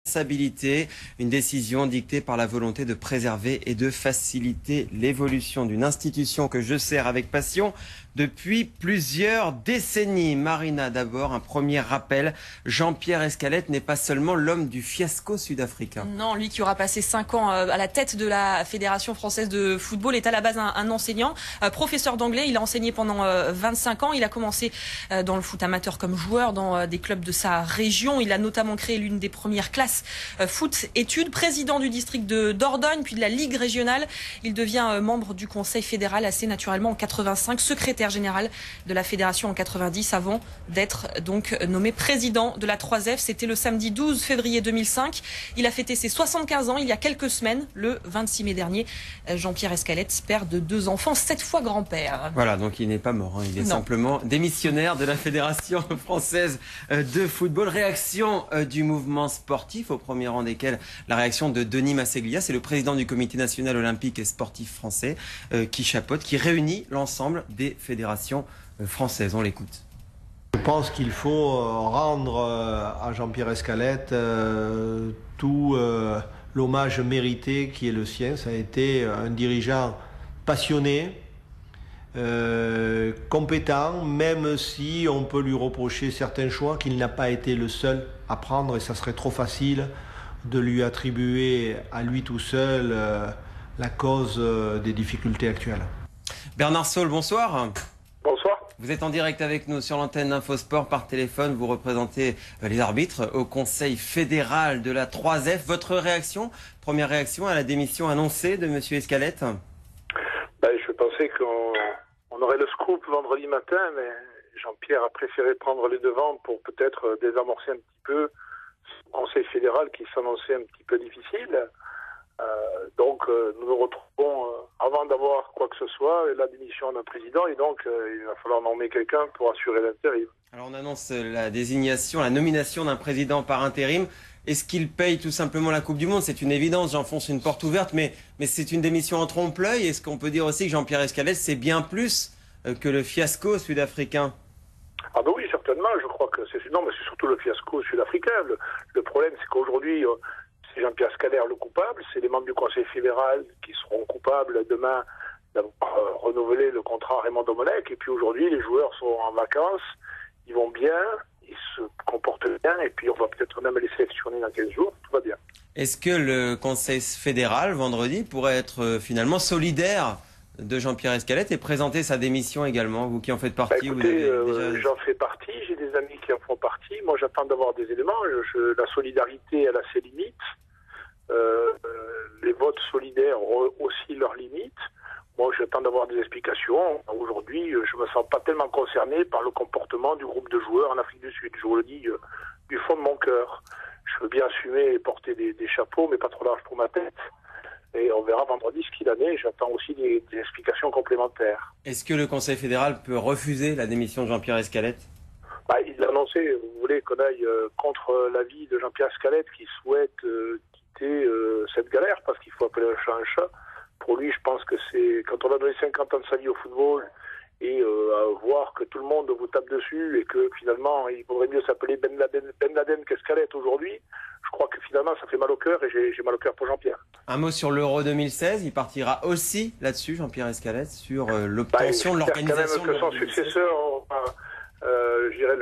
Responsabilité, une décision dictée par la volonté de préserver et de faciliter l'évolution d'une institution que je sers avec passion depuis plusieurs décennies. Marina, d'abord, un premier rappel. Jean-Pierre Escalette n'est pas seulement l'homme du fiasco sud-africain. Non, lui qui aura passé 5 ans à la tête de la Fédération française de football est à la base un enseignant, professeur d'anglais. Il a enseigné pendant 25 ans. Il a commencé dans le foot amateur comme joueur dans des clubs de sa région. Il a notamment créé l'une des premières classes foot-études, président du district de Dordogne, puis de la Ligue régionale. Il devient membre du Conseil fédéral assez naturellement en 85, secrétaire général de la Fédération en 90, avant d'être donc nommé président de la 3F. C'était le samedi 12 février 2005. Il a fêté ses 75 ans il y a quelques semaines, le 26 mai dernier. Jean-Pierre Escalette, père de 2 enfants, 7 fois grand-père. Voilà, donc il n'est pas mort, hein. Il est simplement démissionnaire de la Fédération française de football. Réaction du mouvement sportif, au premier rang desquels la réaction de Denis Masseglia, c'est le président du Comité national olympique et sportif français qui chapeaute, qui réunit l'ensemble des fédérations françaises. On l'écoute. Je pense qu'il faut rendre à Jean-Pierre Escalette tout l'hommage mérité qui est le sien. Ça a été un dirigeant passionné, compétent, même si on peut lui reprocher certains choix qu'il n'a pas été le seul à prendre, et ça serait trop facile de lui attribuer à lui tout seul la cause des difficultés actuelles. Bernard Saul, bonsoir. Bonsoir. Vous êtes en direct avec nous sur l'antenne d'Infosport par téléphone. Vous représentez les arbitres au Conseil fédéral de la 3F. Votre réaction, première réaction à la démission annoncée de M. Escalette? Je pensais qu'on aurait le scoop vendredi matin, mais Jean-Pierre a préféré prendre les devants pour peut-être désamorcer un petit peu ce Conseil fédéral qui s'annonçait un petit peu difficile. Donc nous nous retrouvons avant d'avoir quoi que ce soit la démission d'un président, et donc il va falloir nommer quelqu'un pour assurer l'intérim. Alors on annonce la désignation, la nomination d'un président par intérim. Est-ce qu'il paye tout simplement la Coupe du Monde? C'est une évidence, j'enfonce une porte ouverte, mais c'est une démission en trompe-l'œil. Est-ce qu'on peut dire aussi que Jean-Pierre Escalette, c'est bien plus que le fiasco sud-africain? Ah ben oui, certainement, je crois que c'est surtout le fiasco sud-africain. Le problème, c'est qu'aujourd'hui, c'est Jean-Pierre Escalette le coupable, c'est les membres du Conseil fédéral qui seront coupables demain d'avoir renouvelé le contrat Raymond Domenech, et puis aujourd'hui, les joueurs sont en vacances, ils vont bien, ils se comportent bien, et puis on va peut-être même les sélectionner dans 15 jours, tout va bien. Est-ce que le Conseil fédéral, vendredi, pourrait être finalement solidaire de Jean-Pierre Escalette et présenter sa démission également, vous qui en faites partie? Écoutez, j'en fais partie, j'ai des amis qui en font partie, moi j'attends d'avoir des éléments, la solidarité elle a ses limites, les votes solidaires ont aussi leurs limites. Moi, j'attends d'avoir des explications. Aujourd'hui, je me sens pas tellement concerné par le comportement du groupe de joueurs en Afrique du Sud. Je vous le dis du fond de mon cœur. Je veux bien assumer et porter des chapeaux, mais pas trop large pour ma tête. Et on verra vendredi ce qu'il en est. J'attends aussi des explications complémentaires. Est-ce que le Conseil fédéral peut refuser la démission de Jean-Pierre Escalette? Il l'a annoncé. Vous voulez qu'on aille contre l'avis de Jean-Pierre Escalette qui souhaite quitter cette galère, parce qu'il faut appeler un chat un chat. Pour lui, je pense que c'est quand on a donné 50 ans de sa vie au football et à voir que tout le monde vous tape dessus et que finalement il vaudrait mieux s'appeler Ben Laden qu'Escalette aujourd'hui, je crois que finalement ça fait mal au cœur, et j'ai mal au cœur pour Jean-Pierre. Un mot sur l'Euro 2016, il partira aussi là-dessus, Jean-Pierre Escalette, sur l'obtention de l'organisation de son successeur, je dirais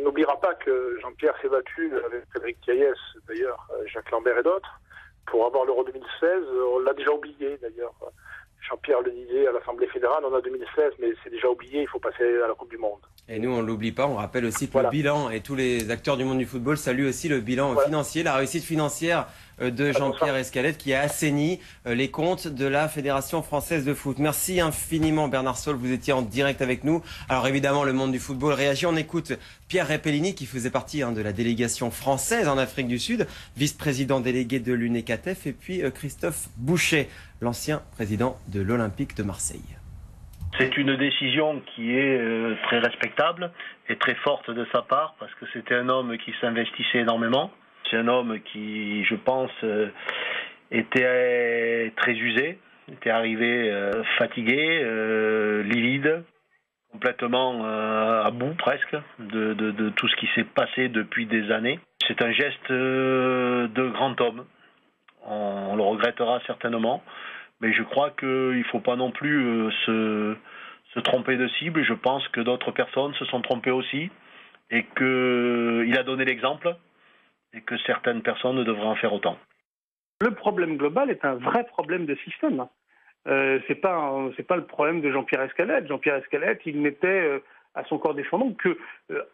n'oubliera pas que Jean-Pierre s'est battu avec Frédéric Thiaïès, d'ailleurs Jacques Lambert et d'autres, pour avoir l'Euro 2016, on l'a déjà oublié d'ailleurs. Jean-Pierre le disait à l'Assemblée fédérale, on a 2016, mais c'est déjà oublié, il faut passer à la Coupe du Monde. Et nous, on ne l'oublie pas, on rappelle aussi que le bilan, et tous les acteurs du monde du football saluent aussi le bilan financier, la réussite financière de Jean-Pierre Escalette qui a assaini les comptes de la Fédération française de foot. Merci infiniment Bernard Saul, vous étiez en direct avec nous. Alors évidemment, le monde du football réagit. On écoute Pierre Repellini qui faisait partie de la délégation française en Afrique du Sud, vice-président délégué de l'UNECATEF, et puis Christophe Bouchet, l'ancien président de l'Olympique de Marseille. C'est une décision qui est très respectable et très forte de sa part, parce que c'était un homme qui s'investissait énormément. C'est un homme qui, je pense, était très usé, était arrivé fatigué, livide, complètement à bout presque de tout ce qui s'est passé depuis des années. C'est un geste de grand homme. On le regrettera certainement, mais je crois qu'il ne faut pas non plus se tromper de cible. Je pense que d'autres personnes se sont trompées aussi et qu'il a donné l'exemple et que certaines personnes devraient en faire autant. Le problème global est un vrai problème de système. C'est pas le problème de Jean-Pierre Escalette. Jean-Pierre Escalette, il n'était à son corps défendant que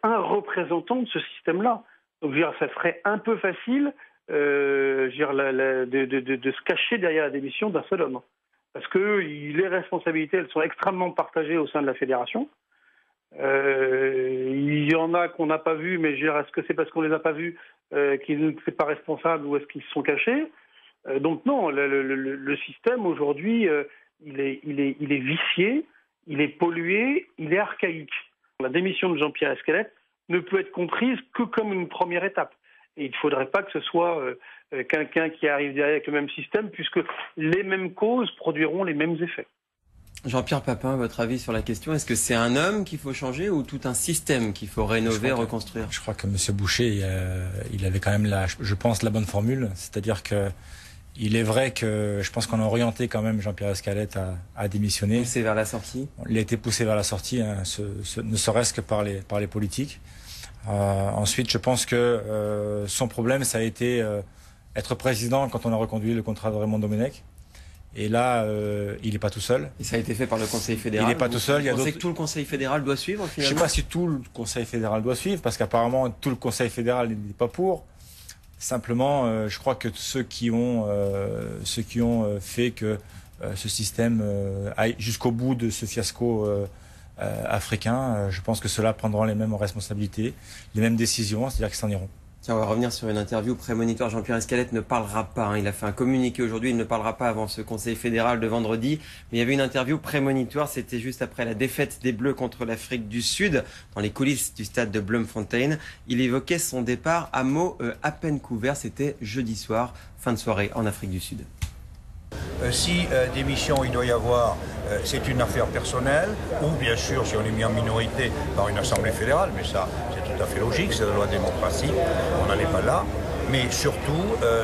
un représentant de ce système-là. Donc, je veux dire, ça serait un peu facile de se cacher derrière la démission d'un seul homme. Parce que les responsabilités, elles sont extrêmement partagées au sein de la fédération. Il y en a qu'on n'a pas vu, mais je veux dire, est-ce que c'est parce qu'on les a pas vus qu'ils ne sont pas responsables ou est-ce qu'ils se sont cachés? Donc non, le système aujourd'hui, il est vicié, il est pollué, il est archaïque. La démission de Jean-Pierre Escalette ne peut être comprise que comme une première étape. Et il ne faudrait pas que ce soit quelqu'un qui arrive derrière avec le même système, puisque les mêmes causes produiront les mêmes effets. Jean-Pierre Papin, votre avis sur la question, est-ce que c'est un homme qu'il faut changer ou tout un système qu'il faut rénover, reconstruire? Je crois que M. Boucher, il avait quand même, je pense, la bonne formule. C'est-à-dire que il est vrai que je pense qu'on a orienté quand même Jean-Pierre Escalette à démissionner. Poussé vers la sortie. Il a été poussé vers la sortie, hein, ne serait-ce que par les politiques. Ensuite, je pense que son problème, ça a été être président quand on a reconduit le contrat de Raymond Domenech. Et là, il n'est pas tout seul. Et ça a été fait par le Conseil fédéral. Il n'est pas tout seul. Vous pensez que tout le Conseil fédéral doit suivre finalement? Je ne sais pas si tout le Conseil fédéral doit suivre, parce qu'apparemment tout le Conseil fédéral n'est pas pour. Simplement, je crois que ceux qui ont fait que ce système aille jusqu'au bout de ce fiasco africain, je pense que ceux-là prendront les mêmes responsabilités, les mêmes décisions, c'est-à-dire qu'ils s'en iront. Tiens, on va revenir sur une interview prémonitoire. Jean-Pierre Escalette ne parlera pas. Hein. Il a fait un communiqué aujourd'hui. Il ne parlera pas avant ce Conseil fédéral de vendredi. Mais il y avait une interview prémonitoire. C'était juste après la défaite des Bleus contre l'Afrique du Sud, dans les coulisses du stade de Bloemfontein. Il évoquait son départ à mots à peine couverts. C'était jeudi soir, fin de soirée en Afrique du Sud. Si démission il doit y avoir, c'est une affaire personnelle, ou bien sûr si on est mis en minorité par une assemblée fédérale, mais ça c'est tout à fait logique, c'est la loi de démocratie, on n'en est pas là. Mais surtout,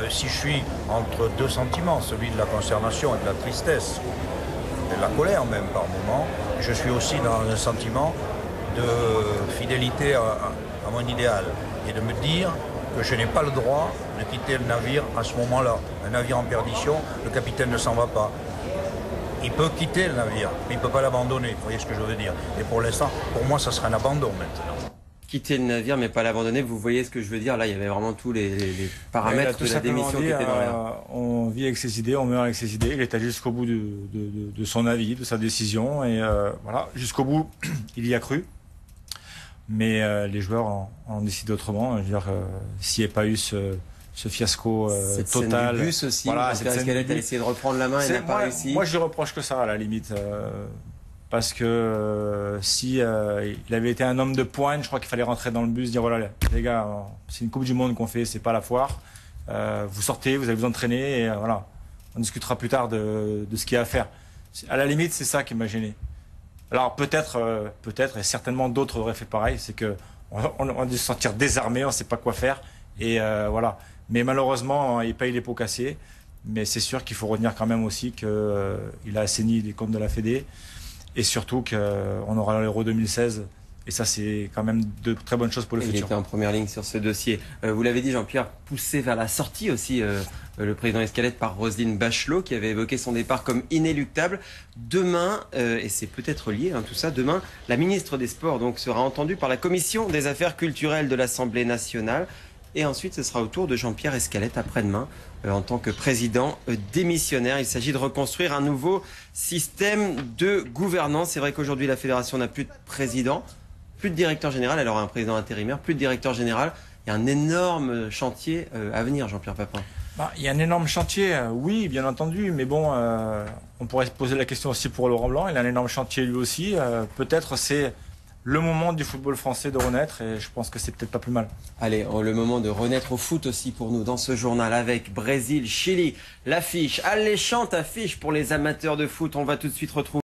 si je suis entre deux sentiments, celui de la consternation et de la tristesse, et de la colère même par moment, je suis aussi dans un sentiment de fidélité à mon idéal, et de me dire que je n'ai pas le droit de quitter le navire à ce moment-là. Un navire en perdition, le capitaine ne s'en va pas. Il peut quitter le navire, mais il ne peut pas l'abandonner. Vous voyez ce que je veux dire? Et pour l'instant, pour moi, ça serait un abandon maintenant. Quitter le navire, mais pas l'abandonner, vous voyez ce que je veux dire? Là, il y avait vraiment tous les paramètres de la démission qui étaient dans l'air. On vit avec ses idées, on meurt avec ses idées. Il est allé jusqu'au bout de son avis, de sa décision. Et voilà, jusqu'au bout, il y a cru. Mais les joueurs en décident autrement. Je veux dire, s'il n'y a pas eu ce fiasco cette total. Scène du bus aussi, voilà, Jean-Pierre Escalette a essayé de reprendre la main et n'a pas réussi. Moi, je lui reproche que ça, à la limite. Parce que si il avait été un homme de poigne, je crois qu'il fallait rentrer dans le bus, dire voilà, les gars, c'est une Coupe du Monde qu'on fait, c'est pas la foire. Vous sortez, vous allez vous entraîner, et voilà. On discutera plus tard de ce qu'il y a à faire. À la limite, c'est ça qui m'a gêné. Alors peut-être, et certainement d'autres auraient fait pareil, c'est que on a dû se sentir désarmé, on ne sait pas quoi faire, et voilà. Mais malheureusement, il paye les pots cassés. Mais c'est sûr qu'il faut retenir quand même aussi qu'il a assaini les comptes de la Fédé, et surtout qu'on aura l'Euro 2016. Et ça, c'est quand même de très bonnes choses pour le futur. Il était en première ligne sur ce dossier. Vous l'avez dit, Jean-Pierre, poussé vers la sortie aussi, le président Escalette, par Roselyne Bachelot, qui avait évoqué son départ comme inéluctable. Demain, et c'est peut-être lié, tout ça, demain, la ministre des Sports donc, sera entendue par la Commission des Affaires culturelles de l'Assemblée nationale. Et ensuite, ce sera au tour de Jean-Pierre Escalette après-demain, en tant que président démissionnaire. Il s'agit de reconstruire un nouveau système de gouvernance. C'est vrai qu'aujourd'hui, la fédération n'a plus de président. Plus de directeur général, alors un président intérimaire, plus de directeur général. Il y a un énorme chantier à venir, Jean-Pierre Papin. Il y a un énorme chantier, oui, bien entendu, mais bon, on pourrait se poser la question aussi pour Laurent Blanc. Il a un énorme chantier lui aussi. Peut-être c'est le moment du football français de renaître, et je pense que c'est peut-être pas plus mal. Allez, le moment de renaître au foot aussi pour nous dans ce journal avec Brésil, Chili, l'affiche, alléchante affiche pour les amateurs de foot. On va tout de suite retrouver